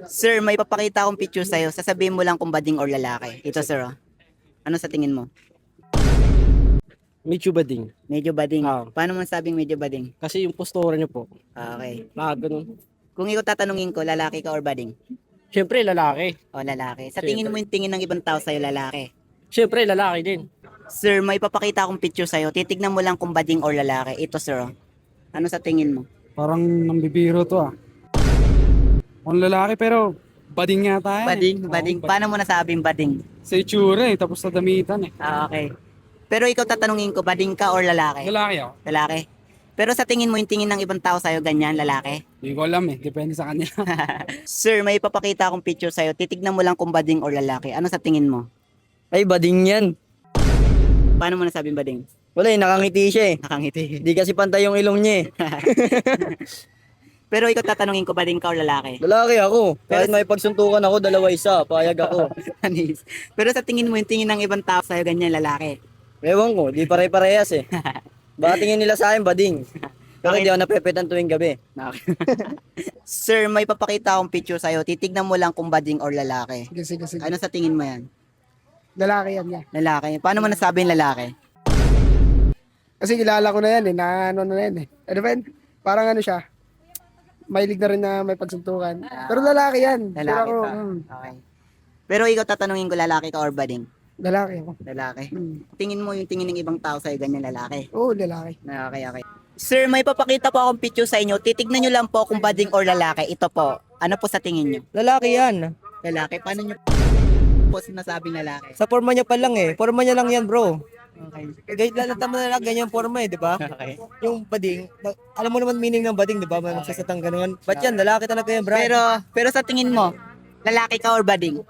Sir, may papakita akong picture sa'yo. Sasabihin mo lang kung bading or lalaki. Ito, sir. Oh. Ano sa tingin mo? Medyo bading. Medyo bading. Ah. Paano mo sabing medyo bading? Kasi yung postura niyo po, Okay. ganun. Kung ikaw tatanungin ko, lalaki ka or bading? Siyempre, lalaki. O lalaki. Sa tingin mo yung tingin ng ibang tao sa'yo, lalaki. Siyempre, lalaki din. Sir, may papakita akong picture sa'yo. Titignan mo lang kung bading or lalaki. Ito, sir. Oh. Ano sa tingin mo? Parang nambibiro to ah. Ang lalaki pero bading nga tayo. Bading. Paano mo nasabing bading? Sa itsura eh, tapos sa damitan eh. Okay. Pero ikaw tatanungin ko, bading ka or lalaki? Lalaki ako. Lalaki. Pero sa tingin mo, yung tingin ng ibang tao sa'yo, ganyan, lalaki? Hindi ko alam eh, depende sa kanila. Sir, may papakita akong picture sa'yo. Titignan mo lang kung bading or lalaki. Ano sa tingin mo? Ay, bading yan. Paano mo nasabing bading? Wala eh, nakangiti siya eh. Nakangiti. Di kasi pantay yung ilong niya eh. Pero ikaw tatanungin ko, bading ka or lalaki? Lalaki ako. Kahit may pagsuntukan ako, dalawa isa. Payag ako. Anis. Pero sa tingin mo, yung tingin ng ibang tao sa'yo, ganyan, lalaki? Ewan ko, di pare-parehas eh. Baka tingin nila sa akin, bading. Pero hindi ako napepetan tuwing gabi. Sir, may papakita akong picture sa'yo. Titignan mo lang kung bading or lalaki. Sige. Ano sa tingin mo yan? Lalaki yan niya. Lalaki. Paano mo nasabing lalaki? Kasi kilala ko na yan eh, na ano na yan eh. Ano ba yan? Parang ano siya, mahilig na rin na may pagsuntukan. Pero lalaki yan. Lalaki Sure ako, ka. Okay. Pero ikaw tatanungin ko, lalaki ka or bading? Lalaki ako. Lalaki. Hmm. Tingin mo yung tingin ng ibang tao sa'yo, ganyan lalaki. Oo, lalaki. Okay. Sir, may papakita po akong picture sa inyo. Titignan nyo lang po kung bading or lalaki. Ito po. Ano po sa tingin nyo? Lalaki yan. Lalaki? Paano nyo po sinasabing lalaki? Sa forma niya pa lang eh. Forma niya lang yan, bro. Okay. Kahit lalata mo na lang ganyan forma eh, di ba? Okay. Yung bading, alam mo naman meaning ng bading, di ba? May magsasatang ganun. Ba't yan? Lalaki talaga yan, bro. Pero sa tingin mo, lalaki ka or bading?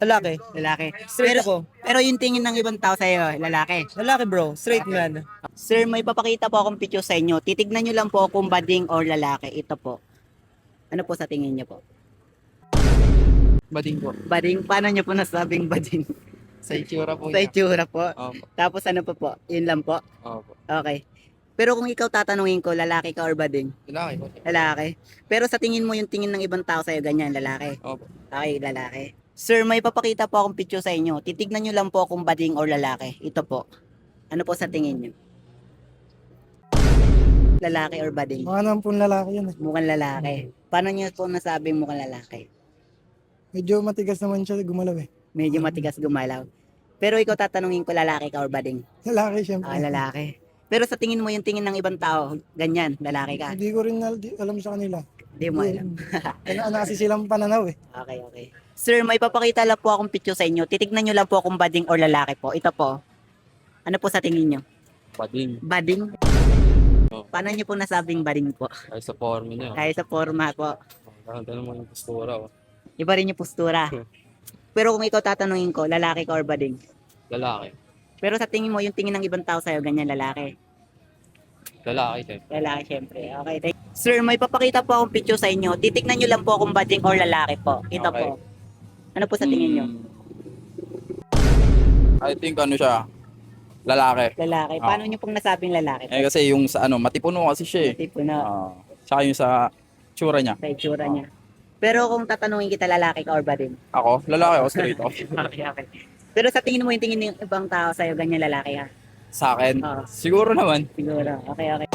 lalaki. Lalaki. Straight Pero, ako. pero yung tingin ng ibang tao sa'yo, lalaki. Lalaki, bro. Straight man. Sir, may papakita po akong picture sa inyo. Titignan nyo lang po kung bading or lalaki. Ito po. Ano po sa tingin nyo po? Bading po. Bading? Paano nyo po nasabing bading? Sa itsura po Sa niya. itsura po. Opo. Tapos ano po? Yun lang po? Opo. Okay. Pero kung ikaw tatanungin ko, lalaki ka or bading? Lalaki po. Lalaki. Pero sa tingin mo, yung tingin ng ibang tao sa'yo, ganyan, lalaki? Opo. Okay, lalaki. Sir, may papakita po akong picture sa inyo. Titignan nyo lang po kung bading or lalaki. Ito po. Ano po sa tingin nyo? Lalaki or bading? Mukha naman pong lalaki yan eh. Mukhang lalaki. Paano nyo po nasabing mukhang lalaki? Medyo matigas naman siya gumalaw eh. Medyo matigas gumalaw. Pero ikaw tatanungin ko, lalaki ka or bading? Lalaki syempre. Lalaki. Pero sa tingin mo, yung tingin ng ibang tao, ganyan, lalaki ka. Hindi ko rin alam sa kanila. Hindi mo alam. Ano kasi silang pananaw eh. Okay. Sir, may papakita lang po akong picture sa inyo. Titignan nyo lang po kung bading or lalaki po. Ito po. Ano po sa tingin nyo? Bading. Bading? Oh. Paano nyo po nasabing bading po? Ay sa forma niya. Kahit sa forma po. Ganda naman yung postura. Iba rin yung postura. Pero kung ikaw tatanungin ko, lalaki ka or bading? Lalaki. Pero sa tingin mo, yung tingin ng ibang tao sa'yo, ganyan lalaki. Lalaki siya. Lalaki, syempre. Okay, Sir, may papakita po akong picture sa inyo. Titignan nyo lang po kung bading or lalaki po. Ito Okay. po. Ano po sa tingin nyo? I think ano siya, lalaki. Lalaki. Paano nyo pong nasabing lalaki? Eh kasi yung sa ano, matipuno kasi siya eh. Tipo na Tsaka yung sa tsura niya. sa itsura niya. Pero kung tatanungin kita, lalaki ka or bading? Ako, lalaki ako, straight ako. Okay. Pero sa tingin mo, yung tingin ng ibang tao sa'yo, ganyan lalaki ka? Sa akin, Oo. siguro naman. Siguro. Okay.